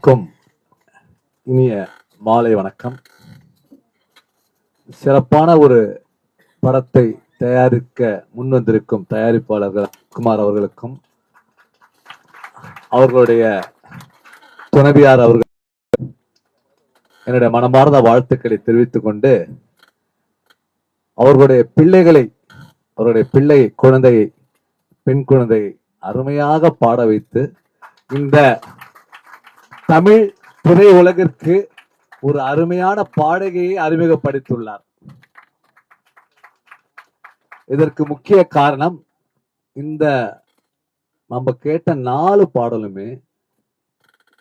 அனைவருக்கும் இனிய மாலை வணக்கம். சிறப்பான ஒரு படத்தை தயாரிக்க முன்வந்திருக்கும் தயாரிப்பாளர்கள் குமார் அவர்களுக்கும் அவர்களுடைய துணைவியார் அவர்கள் என்னுடைய மனமார்ந்த வாழ்த்துக்களை தெரிவித்துக் கொண்டு அவர்களுடைய பிள்ளை குழந்தையை பெண் குழந்தையை அருமையாக பாட வைத்து இந்த தமிழ் திரை உலகிற்கு ஒரு அருமையான பாடகையை அறிமுகப்படுத்தியுள்ளார். இதற்கு முக்கிய காரணம் இந்த நம்ம கேட்ட 4 பாடலுமே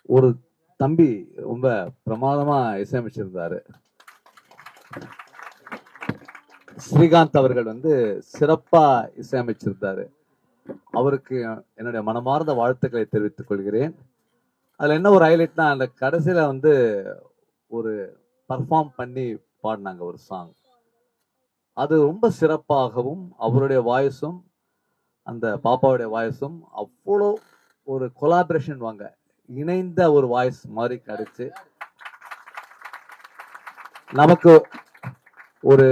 ஒரு தம்பி ரொம்ப பிரமாதமா இசையமைச்சிருந்தாரு. ஸ்ரீகாந்த் அவர்கள் சிறப்பா இசையமைச்சிருந்தாரு. அவருக்கு என்னுடைய மனமார்ந்த வாழ்த்துக்களை தெரிவித்துக் கொள்கிறேன். அதுல என்ன ஒரு ஹைலைட்னா, அந்த கடைசியில ஒரு பர்ஃபார்ம் பண்ணி பாடினாங்க ஒரு சாங். அது ரொம்ப சிறப்பாகவும் அவருடைய வாய்ஸும் அந்த பாப்பாவுடைய வாய்ஸும் அவ்வளோ ஒரு கொலாபரேஷன் இணைந்த ஒரு வாய்ஸ் மாதிரி கிடைச்சு நமக்கு ஒரு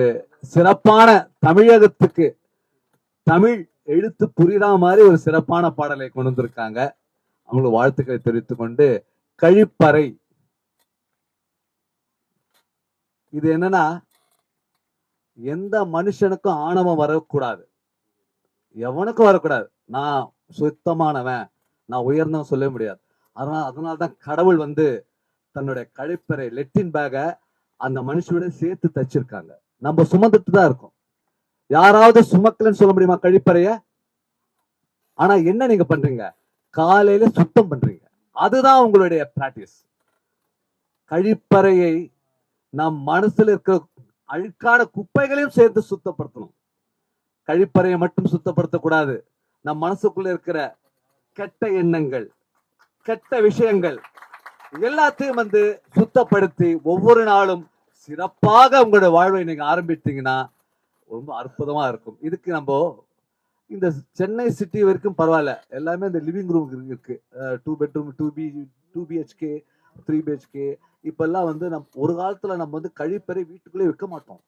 சிறப்பான தமிழகத்துக்கு தமிழ் எழுத்து புரியுற மாதிரி ஒரு சிறப்பான பாடலை கொண்டு வந்திருக்காங்க. அவங்களுக்கு வாழ்த்துக்களை தெரிவித்துக் கொண்டு, கழிப்பறை இது என்னன்னா, எந்த மனுஷனுக்கும் ஆணவம் வரக்கூடாது, எவனுக்கும் வரக்கூடாது. நான் சுத்தமானவன், நான் உயர்ந்தவன் சொல்ல முடியாது. அதனால்தான் கடவுள் தன்னுடைய கழிப்பறை லெட்டின் பேக அந்த மனுஷனோட சேர்த்து தச்சிருக்காங்க. நம்ம சுமந்துட்டு தான் இருக்கோம். யாராவது சுமக்கலன்னு சொல்ல முடியுமா கழிப்பறைய? ஆனா என்ன நீங்க பண்றீங்க? காலையில சுத்தம் பண்றீங்க. அதுதான் உங்களுடைய பிராக்டிஸ். கழிப்பறையை நம் மனசுல இருக்கிற அழுக்கான குப்பைகளையும் சேர்த்து சுத்தப்படுத்தணும். கழிப்பறையை மட்டும் சுத்தப்படுத்தக்கூடாது. நம் மனசுக்குள்ள இருக்கிற கெட்ட எண்ணங்கள், கெட்ட விஷயங்கள் எல்லாத்தையும் சுத்தப்படுத்தி ஒவ்வொரு நாளும் சிறப்பாக உங்களுடைய வாழ்வை நீங்க ஆரம்பித்தீங்கன்னா ரொம்ப அற்புதமா இருக்கும். இதுக்கு நம்ம இந்த சென்னை சிட்டி வரைக்கும் பரவாயில்ல, எல்லாமே இந்த லிவிங் ரூம் இருக்கு. 2 பெட்ரூம், 2 BHK, 3 BHK. இப்பெல்லாம் ஒரு காலத்துல நம்ம கழிப்பறை வீட்டுக்குள்ளே வைக்க மாட்டோம்.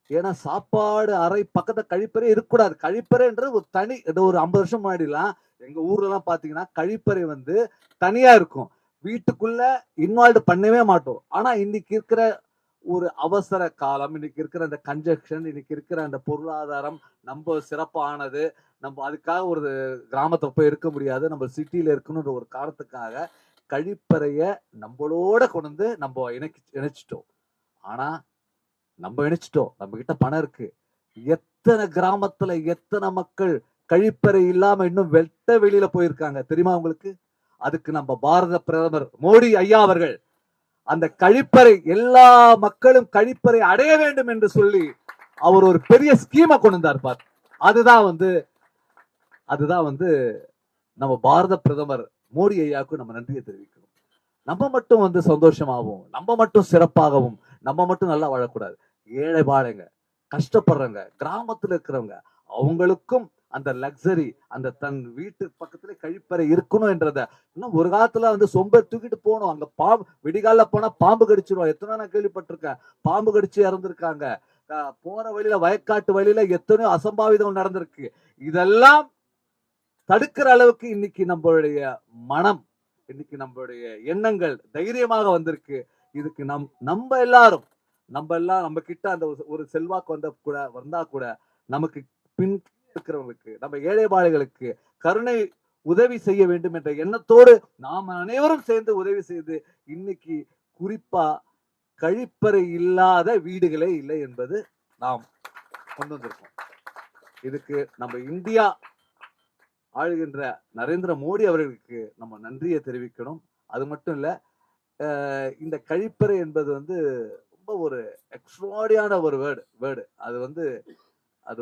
ஏன்னா சாப்பாடு அறை பக்கத்துல கழிப்பறை இருக்கக்கூடாது. கழிப்பறைன்ற ஒரு தனி, ஒரு 50 வருஷம் முன்னாடிலாம் எங்க ஊர்ல எல்லாம் பாத்தீங்கன்னா கழிப்பறை தனியா இருக்கும். வீட்டுக்குள்ள இன்வால்வ் பண்ணவே மாட்டோம். ஆனா இன்னைக்கு இருக்கிற ஒரு அவசர காலம், இன்னைக்கு இருக்கிற அந்த கன்ஜெக்ஷன், இன்னைக்கு இருக்கிற அந்த பொருளாதாரம் நம்ம சிறப்பானது, நம்ம அதுக்காக ஒரு கிராமத்தை போய் இருக்க முடியாது, நம்ம சிட்டியில இருக்கணும்ன்ற ஒரு காரணத்துக்காக கழிப்பறைய நம்மளோட கொண்டு நம்ம இணைச்சிட்டோம். ஆனா நம்ம இணைச்சிட்டோம், நம்ம கிட்ட பணம் இருக்கு. எத்தனை கிராமத்துல எத்தனை மக்கள் கழிப்பறை இல்லாம இன்னும் வெட்ட வெளியில போயிருக்காங்க தெரியுமா உங்களுக்கு? அதுக்கு நம்ம பாரத பிரதமர் மோடி ஐயா அவர்கள் அந்த கழிப்பறை, எல்லா மக்களும் கழிப்பறை அடைய வேண்டும் என்று சொல்லி அவர் ஒரு பெரிய ஸ்கீமை கொண்டு வந்தார் பார். அதுதான் நம்ம பாரத பிரதமர் மோடி ஐயாவுக்கு நம்ம நன்றியை தெரிவிக்கணும். நம்ம மட்டும் சந்தோஷமாகவும், நம்ம மட்டும் சிறப்பாகவும், நம்ம மட்டும் நல்லா வாழக்கூடாது. ஏழை பாழைங்க, கஷ்டப்படுறவங்க, கிராமத்துல இருக்கிறவங்க, அவங்களுக்கும் அந்த லக்ஸரி, அந்த தன் வீட்டு பக்கத்துல கழிப்பறை இருக்கணும் என்றத. இன்னும் ஒரு காலத்துல சொம்ப தூக்கிட்டு போகணும். அங்க விடிகால போனா பாம்பு கடிச்சிருவோம். எத்தனை நான் கேள்விப்பட்டிருக்கேன். பாம்பு கடிச்சு இறந்திருக்காங்க. போற வழியில, வயக்காட்டு வழியில எத்தனையோ அசம்பாவிதம் நடந்திருக்கு. இதெல்லாம் தடுக்கிற அளவுக்கு இன்னைக்கு நம்மளுடைய மனம், இன்னைக்கு நம்மளுடைய எண்ணங்கள் தைரியமாக வந்திருக்கு. இதுக்கு நம்ம எல்லாரும் நம்ம கிட்ட அந்த ஒரு செல்வாக்கு வந்தா கூட நமக்கு பின் இருக்கிறவங்களுக்கு, நம்ம ஏழை பாழைகளுக்கு கருணை உதவி செய்ய வேண்டும் என்ற எண்ணத்தோடு நாம் அனைவரும் சேர்ந்து உதவி செய்து இன்னைக்கு குறிப்பா கழிப்பறை இல்லாத வீடுகளே இல்லை என்பது நாம் கொண்டு வந்திருக்கோம். இதுக்கு நம்ம இந்தியா ஆளுகின்ற நரேந்திர மோடி அவர்களுக்கு நம்ம நன்றியை தெரிவிக்கணும். அது மட்டும் இல்ல, இந்த கழிப்பறை என்பது ரொம்ப ஒரு எக்ஸ்ட்ராடியான ஒரு வேர்டு. அது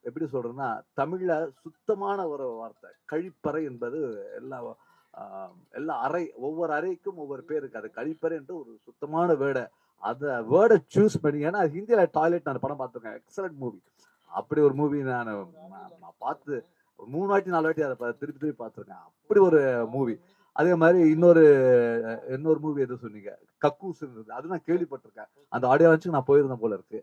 எப்படி சொல்றேன்னா, தமிழ்ல சுத்தமான ஒரு வார்த்தை. கழிப்பறை என்பது எல்லா அறை, ஒவ்வொரு அறைக்கும் ஒவ்வொரு பேர் இருக்கு. அது கழிப்பறை என்று ஒரு சுத்தமான வேர்டை, அந்த வேர்டை சூஸ் பண்ணி. ஏன்னா ஹிந்தியில டாய்லெட் நான் படம் பார்த்துருக்கேன், எக்ஸலண்ட் மூவி. அப்படி ஒரு மூவி நான் பார்த்து 3 வாட்டி 4 வாட்டி அதை திருப்பி பார்த்துருக்கேன். அப்படி ஒரு மூவி. அதே மாதிரி இன்னொரு மூவி எதுவும் சொன்னீங்க, கக்கூஸ் இருந்தது, அது நான் கேள்விப்பட்டிருக்கேன். அந்த ஆடியோ லான்ச்சுக்கு நான் போயிருந்தேன் போல இருக்கு.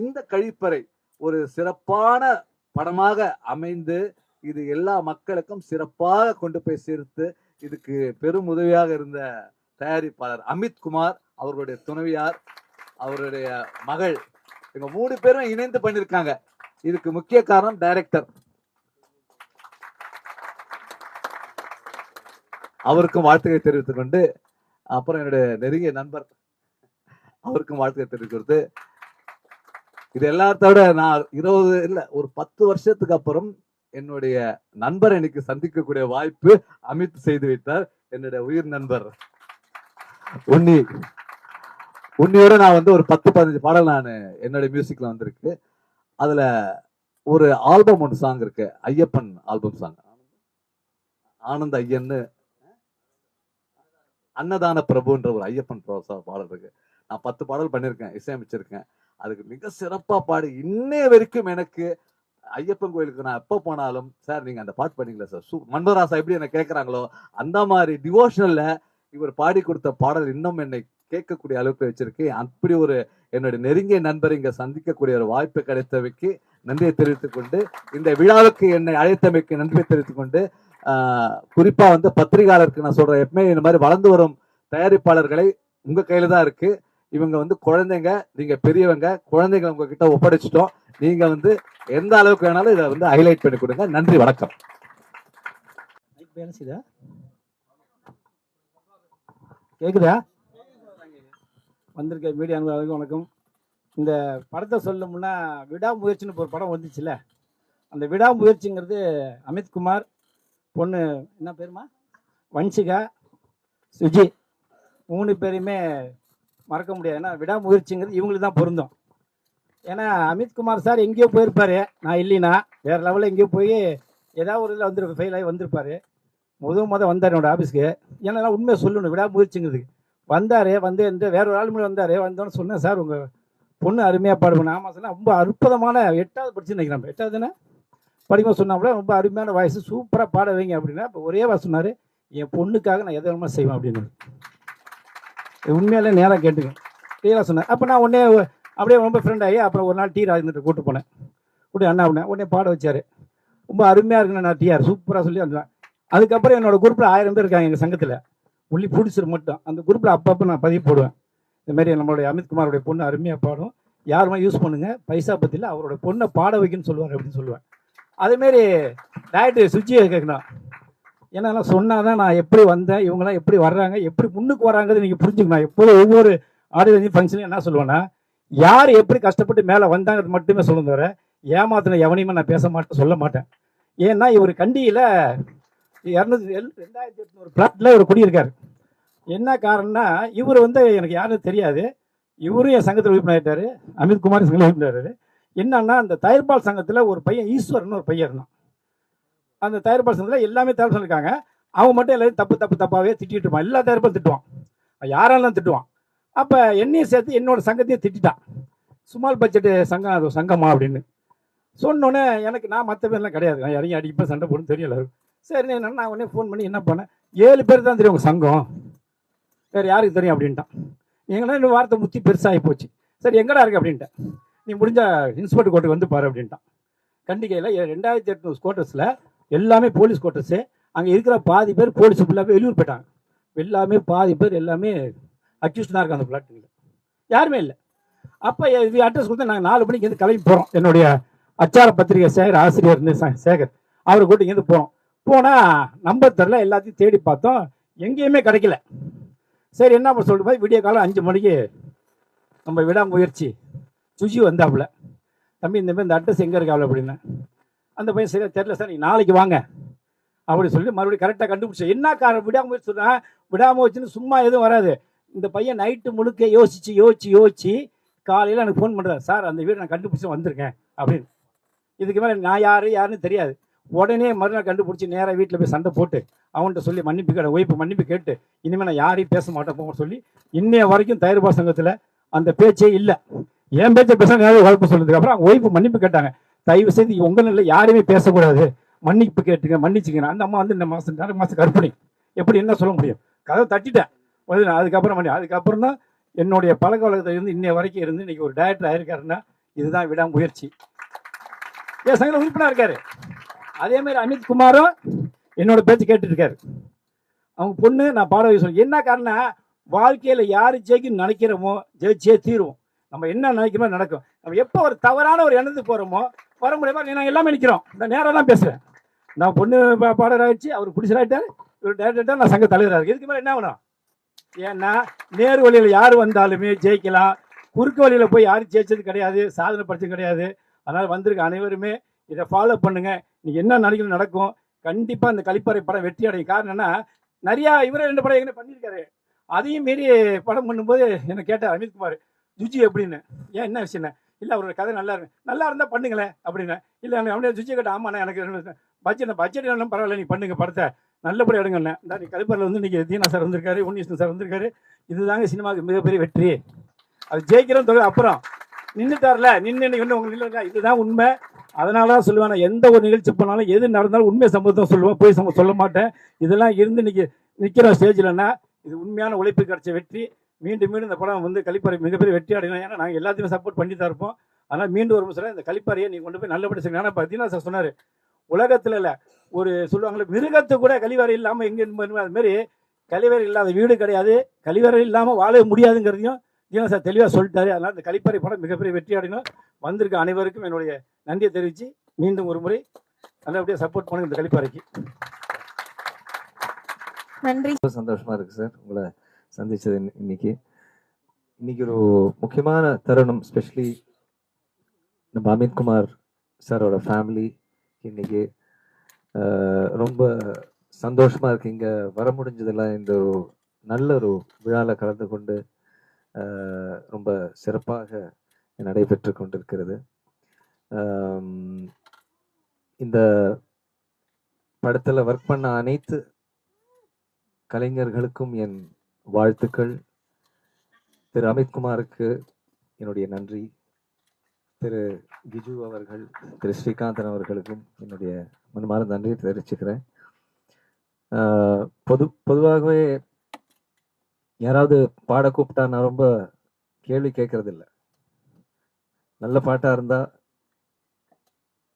இந்த கழிப்பறை ஒரு சிறப்பான படமாக அமைந்து இது எல்லா மக்களுக்கும் சிறப்பாக கொண்டு போய் சேர்த்து இதுக்கு பெரும் உதவியாக இருந்த தயாரிப்பாளர் அமித் குமார், அவர்களுடைய துணைவியார், அவருடைய மகள், இவங்க 3 பேரும் இணைந்து பண்ணிருக்காங்க. இதுக்கு முக்கிய காரணம் டைரக்டர். அவருக்கும் வாழ்த்துக்களை தெரிவித்துக் கொண்டு, அப்புறம் என்னுடைய நெருங்கிய நண்பர் அவருக்கும் வாழ்த்துக்களை தெரிவிக்கிறது. இது எல்லாத்தோட நான் 20 இல்ல ஒரு 10 வருஷத்துக்கு அப்புறம் என்னுடைய நண்பரை இன்னைக்கு சந்திக்கக்கூடிய வாய்ப்பு அமித் செய்து வைத்தார். என்னுடைய உயிர் நண்பர் உன்னியோட நான் வந்து ஒரு 10-15 பாடல் நான் என்னுடைய மியூசிக்ல வந்திருக்கு. அதுல ஒரு ஆல்பம் ஒன்று சாங் இருக்கு, ஐயப்பன் ஆல்பம் சாங், ஆனந்த ஐயன்னு அன்னதான பிரபுன்ற ஒரு ஐயப்பன் பாடல் இருக்கு. நான் 10 பாடல் பண்ணியிருக்கேன், இசையமைச்சிருக்கேன். அதுக்கு மிக சிறப்பா பாடி இன்னைய வரைக்கும் எனக்கு ஐயப்பன் கோயிலுக்கு நான் எப்ப போனாலும், சார் நீங்க அந்த பாட்டு பண்ணீங்களா சார், மன்மராசா எப்படி என்ன கேட்கறாங்களோ அந்த மாதிரி டிவோஷனல்ல இவர் பாடி கொடுத்த பாடல் இன்னும் என்னை கேட்கக்கூடிய அளவுக்கு வச்சிருக்கு. அப்படி ஒரு என்னுடைய நெருங்கிய நண்பர் இங்க சந்திக்கக்கூடிய ஒரு வாய்ப்பு கிடைத்தவைக்கு நன்றியை தெரிவித்துக் கொண்டு, இந்த விழாவுக்கு என்னை அழைத்தமைக்கு நன்றியை தெரிவித்துக் கொண்டு, குறிப்பா வந்து பத்திரிகையாளருக்கு நான் சொல்றேன், எப்பவுமே இந்த மாதிரி வளர்ந்து வரும் தயாரிப்பாளர்களை உங்க கையில தான் இருக்கு. இவங்க வந்து குழந்தைங்க, நீங்க பெரியவங்க, குழந்தைங்க உங்ககிட்ட ஒப்படைச்சிட்டோம். நீங்க வந்து எந்த அளவுக்கு வேணாலும் இதை வந்து ஹைலைட் பண்ணி கொடுங்க. நன்றி, வணக்கம். கேக்குதா? வந்திருக்க மீடியா அனுபவம் வணக்கம். இந்த படத்தை சொல்லணும்னா விடாமுயற்சின்னு ஒரு படம் வந்துச்சுல்ல, அந்த விடாமுயற்சிங்கிறது அமித்குமார், பொண்ணு என்ன பேருமா, வன்சிகா, சுஜி, 3 பேரையுமே மறக்க முடியாது. ஏன்னா விடாமுயற்சிங்கிறது இவங்களுக்கு தான் பொருந்தும். ஏன்னா அமித்குமார் சார் எங்கேயோ போயிருப்பாரு, நான் இல்லைனா வேறு லெவலில் எங்கேயோ போய் ஏதாவது ஒரு இதில் வந்து ஃபெயில் ஆகி வந்திருப்பார். வந்தார் என்னோடய ஆஃபீஸ்க்கு. ஏன்னா உண்மையை சொல்லணும், விடாமுயற்சிங்கிறதுக்கு வந்தார். வந்து இந்த வேற ஒரு ஆள் வந்தார். வந்தோன்னு சொன்னேன், சார் உங்கள் பொண்ணு அருமையாக பாடுவேன். ஆமாம் சொன்னால் ரொம்ப அற்புதமான 8வது படிச்சு நினைக்கிறேன், 8வது தானே படிக்க சொன்னாப்புல, ரொம்ப அருமையான வாய்ஸ், சூப்பராக பாட வைங்க அப்படின்னா. இப்போ ஒரே வாய் சொன்னார், என் பொண்ணுக்காக நான் எதை வேணுமா செய்வேன் அப்படின்னு. உண்மையாலே நேராக கேட்டுக்கேன், கிளியராக சொன்னேன். அப்போ நான் உடனே அப்படியே ரொம்ப ஃப்ரெண்ட் ஆகி அப்புறம் ஒரு நாள் டீ ராஜேந்திர கூப்பிட்டு போனேன். அண்ணா அப்படின்னா உடனே பாட வச்சார். ரொம்ப அருமையாக இருக்குண்ணா, நான் டிஆர் சூப்பராக சொல்லி அந்த. அதுக்கப்புறம் என்னோட குரூப்பில் 1000 பேர் இருக்காங்க எங்கள் சங்கத்தில், ஒன்லி ப்ரொடியூசர் மட்டும். அந்த குரூப்பில் அப்பப்போ நான் பதிவு போடுவேன், இதுமாரி நம்மளுடைய அமித்குமாரோடைய பொண்ணு அருமையாக பாடும், யாருமே யூஸ் பண்ணுங்கள், பைசா பற்றியில் அவரோட பொண்ணை பாட வைக்கணும்னு சொல்லுவார் அப்படின்னு சொல்லுவேன். அதேமாரி டேரக்டர் சுஜியை கேட்கணும். ஏன்னா சொன்னால் தான் நான் எப்படி வந்தேன், இவங்களாம் எப்படி வர்றாங்க, எப்படி முன்னுக்கு வராங்கிறது நீங்கள் புரிஞ்சுக்கணும். எப்போதும் ஒவ்வொரு ஆடியோ ஃபங்க்ஷன்லையும் என்ன சொல்லுவேன்னா, யார் எப்படி கஷ்டப்பட்டு மேலே வந்தாங்கிறது மட்டுமே சொல்ல தவிர ஏமாத்தின எவனையுமே நான் பேச மாட்டேன், சொல்ல மாட்டேன். ஏன்னா இவர் கண்டியில் 2800 பிளாட்டில் இவர் குடியிருக்கார். என்ன காரணம்னா இவர் வந்து எனக்கு யாரும் தெரியாது, இவரும் என் சங்கத்தில் உறுப்பினராயிட்டார், அமித்குமார் சங்கத்தில் உறுப்பினராரு. என்னன்னா அந்த தயாரிப்பாளர் சங்கத்தில் ஒரு பையன் ஈஸ்வரன் ஒரு பையன் இருந்தான். அந்த தயாரிப்பாளர் சங்கத்தில் எல்லாமே தயார் சொல்லியிருக்காங்க, அவன் மட்டும் எல்லாரும் தப்பாகவே திட்டிட்டு இருப்பான். எல்லா தயாரிப்பாலும் திட்டுவான், யாரெல்லாம் திட்டுவான். அப்போ என்னையும் சேர்த்து என்னோட சங்கத்தையும் திட்டான். ஸ்மால் பட்ஜெட்டு சங்கம், அது சங்கமா அப்படின்னு சொன்னோன்னே எனக்கு, நான் மற்ற பேர்லாம் கிடையாது, நான் இறங்கி அடிப்பேன், சண்டை போடணும் தெரியல. சரி நான் உடனே ஃபோன் பண்ணி என்ன பண்ணேன், 7 பேர் தான் தெரியும் உங்கள் சங்கம், வேறு யாருக்கு தெரியும் அப்படின்ட்டான். எங்கன்னா இன்னும் வார்த்தை முத்தி பெருசாகி போச்சு. சரி எங்கடா இருக்கு அப்படின்ட்டேன். நீ முடிஞ்சா இன்ஸ்பெக்டர் கோர்ட்டுக்கு வந்து பாரு அப்படின்ட்டான். கண்டிகையில் 2800 குவார்ட்டர்ஸில் எல்லாமே போலீஸ் குவார்ட்டர்ஸு. அங்கே இருக்கிற பாதி பேர் போலீஸ் ஃபுல்லாகவே வெளியூர் போயிட்டாங்க. எல்லாமே பாதி பேர் எல்லாமே அக்யூஸ்டாக இருக்காங்க அந்த பிளாட்டில், யாருமே இல்லை. அப்போ அட்ரஸ் கொடுத்து நாங்கள் 4 மணிக்கு வந்து கிளம்பி போகிறோம். என்னுடைய அச்சார பத்திரிகை சேகர் ஆசிரியர் இருந்து சேகர், அவரை கூட்டு இங்கேருந்து போகிறோம். போனால் நம்பர் தரல, எல்லாத்தையும் தேடி பார்த்தோம், எங்கேயுமே கிடைக்கல. சரி என்ன சொல்லிட்டு போய் விடிய காலம் 5 மணிக்கு நம்ம விடாமுயற்சி சுஜி வந்தாப்புல, தம்பி இந்த மாதிரி இந்த அட்ரஸ் எங்கே இருக்காப்புல அப்படின்னு. அந்த பையன் சரியா தெரியல சார், நீங்கள் நாளைக்கு வாங்க அப்படின்னு சொல்லி மறுபடியும் கரெக்டாக கண்டுபிடிச்சோம். என்ன காரணம், விடாமுயற்சி சொன்னால் விடாமுயற்சின்னு சும்மா எதுவும் வராது. இந்த பையன் நைட்டு முழுக்க யோசிச்சு காலையில் எனக்கு ஃபோன் பண்ணுறாரு, சார் அந்த வீடு நான் கண்டுபிடிச்சி வந்திருக்கேன் அப்படின்னு. இதுக்கு மேலே நான் யாருன்னு தெரியாது. உடனே மறுநாள் கண்டுபிடிச்சி நேராக வீட்டில் போய் சண்டை போட்டு அவன்கிட்ட சொல்லி ஒய்ஃபு மன்னிப்பு கேட்டு இனிமேல் நான் யாரையும் பேச மாட்டேன் போக சொல்லி இன்னைய வரைக்கும் தயாரிப்பாளர் சங்கத்தில் அந்த பேச்சே இல்லை. என் பேச்சை பேச நேரம் வழக்கு சொல்லுறதுக்கு அப்புறம் அவங்க ஒய்ஃபு மன்னிப்பு கேட்டாங்க, தயவு செய்து உங்களில் யாரையுமே பேசக்கூடாது, மன்னிப்பு கேட்டுங்க, மன்னிச்சுங்க. அந்த அம்மா வந்து இந்த மாதம் 2 மாதம் கற்பனை எப்படி என்ன சொல்ல முடியும்? கதை தட்டிட்டேன். அதுக்கப்புறம் தான் என்னுடைய பழக்க வழக்கத்தை இருந்து இன்னைய வரைக்கும் இருந்து இன்னைக்கு ஒரு டைரக்டர் ஆயிருக்காருன்னா இதுதான் விடாமுயற்சி. என் சங்கத்தில் உறுப்பினர் இருக்காரு. அதே மாதிரி அமித் குமாரும் என்னோட பேச்சு கேட்டுட்டு இருக்காரு. அவங்க பொண்ணு நான் பாட சொல்ல என்ன காரணம், வாழ்க்கையில் யார் ஜெயிக்கணும்னு நினைக்கிறோமோ ஜெயிச்சே தீருவோம். நம்ம என்ன நினைக்கிறோமோ நடக்கும். நம்ம எப்போ ஒரு தவறான ஒரு எண்ணத்துக்கு போகிறோமோ வர முடியாம நாங்கள் எல்லாமே நிற்கிறோம். இந்த நேரம் தான் பேசுகிறேன். நான் பொண்ணு பாடகர் ஆகிடுச்சு, அவர் பிடிச்சராயிட்டார், இவர் டேரக்டர், நான் சங்க தலைவராக. இதுக்கு மேலே என்ன வேணும்? ஏன்னா நேரு வழியில் யார் வந்தாலுமே ஜெயிக்கலாம். குறுக்கு வழியில் போய் யாரும் ஜெயிச்சது கிடையாது, சாதனை படிச்சது கிடையாது. அதனால் வந்திருக்க அனைவருமே இதை ஃபாலோ பண்ணுங்க. நீங்கள் என்ன நினைக்கணும் நடக்கும். கண்டிப்பாக இந்த கழிப்பறை படம் வெற்றி அடையும். காரணம் என்ன, நிறையா இவரே 2 படம் எங்கே பண்ணியிருக்காரு. அதையும் மீறி படம் பண்ணும்போது என்னை கேட்டார் அமித்குமார், ஜுஜி எப்படின்னு. ஏன் என்ன விஷயம்? இல்லை அவரோட கதை நல்லா இருக்கு, நல்லா இருந்தால் பண்ணுங்களேன் அப்படின்னு. இல்லை அவனே ஜுஜி கேட்ட, ஆமாண்ணா எனக்கு பட்ஜெட் எல்லாம் பரவாயில்ல, நீ பண்ணுங்க படத்தை நல்லபடி எடுங்கண்ணே. இந்த நீ கழிப்பறையில் வந்து இன்றைக்கி தீனா சார் வந்திருக்காரு, உன்னிஷ்ணு சார் வந்திருக்காரு. இதுதாங்க சினிமாவுக்கு மிகப்பெரிய வெற்றி. அது ஜெயிக்கிறோம் தொகை அப்புறம் நின்றுட்டார்ல, நின்று இன்னும் உங்களுக்கு இல்லை, இதுதான் உண்மை. அதனால தான் சொல்லுவேன், நான் எந்த ஒரு நிகழ்ச்சி பண்ணாலும் எது நடந்தாலும் உண்மை சம்பவத்தை சொல்லுவேன், போய் சொல்ல மாட்டேன். இதெல்லாம் இருந்து இன்னைக்கு நிற்கிற ஸ்டேஜில்னா இது உண்மையான உழைப்பு கிடைச்ச வெற்றி. மீண்டும் மீண்டும் இந்த படம் வந்து கழிப்பறை மிகப்பெரிய வெற்றி அடையணும். ஏன்னா நாங்கள் எல்லாத்தையுமே சப்போர்ட் பண்ணி தான் இருப்போம். அதனால் மீண்டும் ஒரு முறை இந்த கழிப்பறையை நீங்கள் கொண்டு போய் நல்லபடி செய்யணும். ஏன்னா பார்த்தீங்கன்னா சார் சொன்னார், உலகத்தில் இல்லை ஒரு சொல்லுவாங்களே மிருகத்து கூட கழிவறை இல்லாமல் எங்கே அதுமாரி கழிவறை இல்லாத வீடு கிடையாது, கழிவறை இல்லாமல் வாழ முடியாதுங்கிறதையும் தீனா சார் தெளிவாக சொல்லிட்டாரு. அதனால் இந்த கழிப்பறை படம் மிகப்பெரிய வெற்றி அடையணும். வந்திருக்க அனைவருக்கும் என்னுடைய நன்றியை தெரிவித்து மீண்டும் ஒரு முறை நல்லபடியாக சப்போர்ட் பண்ணுங்க இந்த கழிப்பறைக்கு. நன்றி. சந்தோஷமா இருக்கு சார் உங்களை சந்திச்சது. இன்னைக்கு ஒரு முக்கியமான தருணம். ஸ்பெஷலி நம்ம அமித்குமார் சாரோட ஃபேமிலி இன்னைக்கு ரொம்ப சந்தோஷமா இருக்கு. இங்க வர முடிஞ்சதெல்லாம் இந்த ஒரு நல்ல ஒரு விழாவில் கலந்து கொண்டு ரொம்ப சிறப்பாக நடைபெற்று கொண்டிருக்கிறது. இந்த படத்தில் ஒர்க் பண்ண அனைத்து கலைஞர்களுக்கும் என் வாழ்த்துக்கள். திரு அமித்குமாருக்கு என்னுடைய நன்றி. திரு கிஜு அவர்கள், திரு ஸ்ரீகாந்தன் அவர்களுக்கும் என்னுடைய மனமார்ந்த நன்றியை தெரிவிச்சுக்கிறேன். பொதுவாகவே யாராவது பாட கூப்பிட்டா நான் ரொம்ப கேள்வி கேட்கறது இல்லை. நல்ல பாட்டாக இருந்தால்,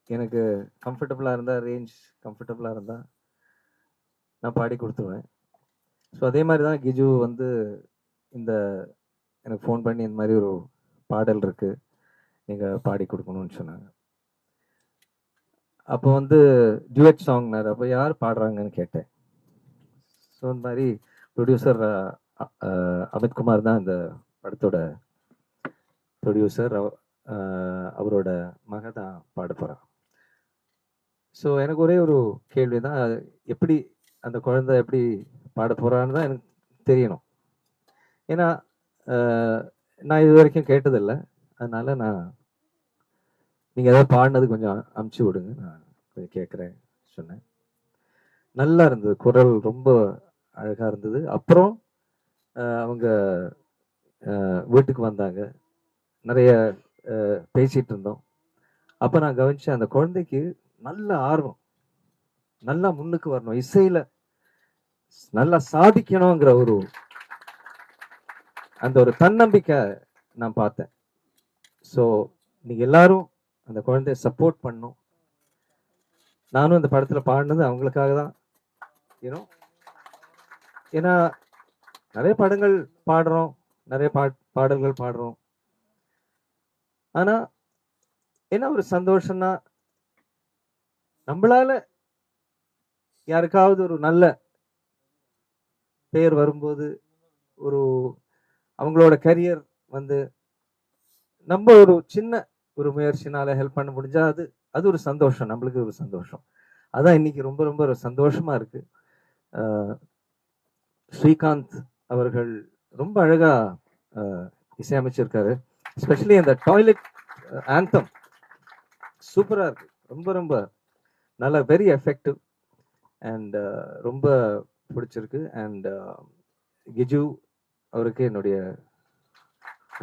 எனக்கு கம்ஃபர்டபுளாக இருந்தால், ரேஞ்ச் கம்ஃபர்டபுளாக இருந்தால் நான் பாடி கொடுத்துருவேன். ஸோ அதே மாதிரி தான் கிஜு வந்து எனக்கு ஃபோன் பண்ணி இந்த மாதிரி ஒரு பாடல் இருக்குது, நீங்கள் பாடி கொடுக்கணும்னு சொன்னாங்க. அப்போ வந்து டியூட் சாங்னார். அப்போ யார் பாடுறாங்கன்னு கேட்டேன். ஸோ இந்த மாதிரி ப்ரொடியூசர் அமித்குமார் தான் இந்த படத்தோட ப்ரொடியூசர். அவரோட மக தான் பாட போகிறான். ஸோ எனக்கு ஒரே ஒரு கேள்வி தான், எப்படி அந்த குழந்தை எப்படி பாட போகிறான்னு தான் எனக்கு தெரியணும். ஏன்னா நான் இது வரைக்கும் கேட்டதில்லை. அதனால நீங்கள் ஏதாவது பாடினது கொஞ்சம் அமுச்சு விடுங்க, நான் கொஞ்சம் கேட்குறேன் சொன்னேன். நல்லா இருந்தது, குரல் ரொம்ப அழகாக இருந்தது. அப்புறம் அவங்க வீட்டுக்கு வந்தாங்க, நிறைய பேசிகிட்டு இருந்தோம். அப்போ நான் கவனித்தேன், அந்த குழந்தைக்கு நல்ல ஆர்வம், நல்லா முன்னுக்கு வரணும், இசையில் நல்லா சாதிக்கணுங்கிற அந்த ஒரு தன்னம்பிக்கை நான் பார்த்தேன். ஸோ நீங்கள் எல்லாரும் அந்த குழந்தைய சப்போர்ட் பண்ணணும். நானும் இந்த படத்தில் பாடினது அவங்களுக்காக தான். ஏன்னா நிறைய படங்கள் பாடுறோம், நிறைய பாடல்கள் பாடுறோம். ஆனால் என்ன ஒரு சந்தோஷம்னா, நம்மளால யாருக்காவது ஒரு நல்ல பெயர் வரும்போது, அவங்களோட கரியர் வந்து நம்ம ஒரு சின்ன ஒரு முயற்சினால ஹெல்ப் பண்ண முடிஞ்சா அது ஒரு சந்தோஷம், நம்மளுக்கு ஒரு சந்தோஷம். அதான் இன்னைக்கு ரொம்ப ரொம்ப ஒரு சந்தோஷமா இருக்கு. ஸ்ரீகாந்த் அவர்கள் ரொம்ப அழகா இசையமைச்சிருக்காரு. எஸ்பெஷலி அந்த டாய்லெட் ஆந்தம் சூப்பரா இருக்கு, ரொம்ப ரொம்ப நல்லா, வெரி எஃபெக்டிவ் அண்ட் ரொம்ப பிடிச்சிருக்கு. அண்ட் கிஜு அவருக்கு என்னுடைய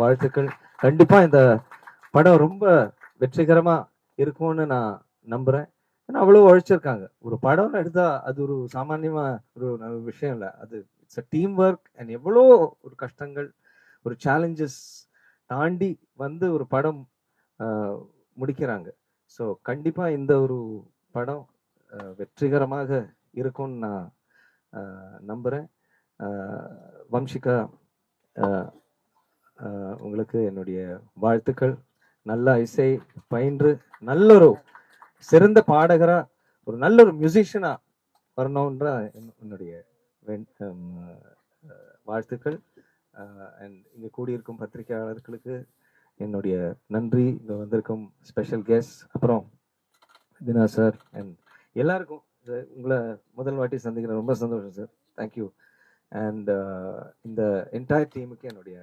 வாழ்த்துக்கள். கண்டிப்பா இந்த படம் ரொம்ப வெற்றிகரமா இருக்கும்னு நான் நம்புறேன். ஆனா அவ்வளவு உழைச்சிருக்காங்க. ஒரு படம் எடுத்தா அது ஒரு சாமானியமா ஒரு விஷயம் இல்ல. அது it's a team work and எவ்வளோ ஒரு கஷ்டங்கள், ஒரு சேலஞ்சஸ் தாண்டி வந்து ஒரு படம் முடிக்கிறாங்க. ஸோ கண்டிப்பா இந்த ஒரு படம் வெற்றிகரமாக இருக்கும்னு நான் நம்புறேன். வம்சிகா, உங்களுக்கு என்னுடைய வாழ்த்துக்கள். நல்ல இசை பயின்று நல்ல ஒரு சிறந்த பாடகரா, ஒரு நல்ல ஒரு மியூசிஷியனா வரணுன்ற என்னுடைய வாழ்த்துக்கள். அண்ட் இங்க கூடியிருக்கும் பத்திரிகையாளர்களுக்கு என்னுடைய நன்றி. இங்க வந்திருக்கும் ஸ்பெஷல் கெஸ்ட், அப்புறம் தினா சார் அண்ட் எல்லாருக்கும் உங்களை முதல் வாட்டி சந்திக்கிறேன். ரொம்ப சந்தோஷம் சார். தேங்க்யூ. அண்ட் இந்த என்டையர் டீமுக்கு என்னுடைய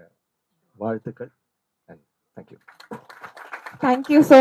வாழ்த்துக்கள் and thank you. Thank you so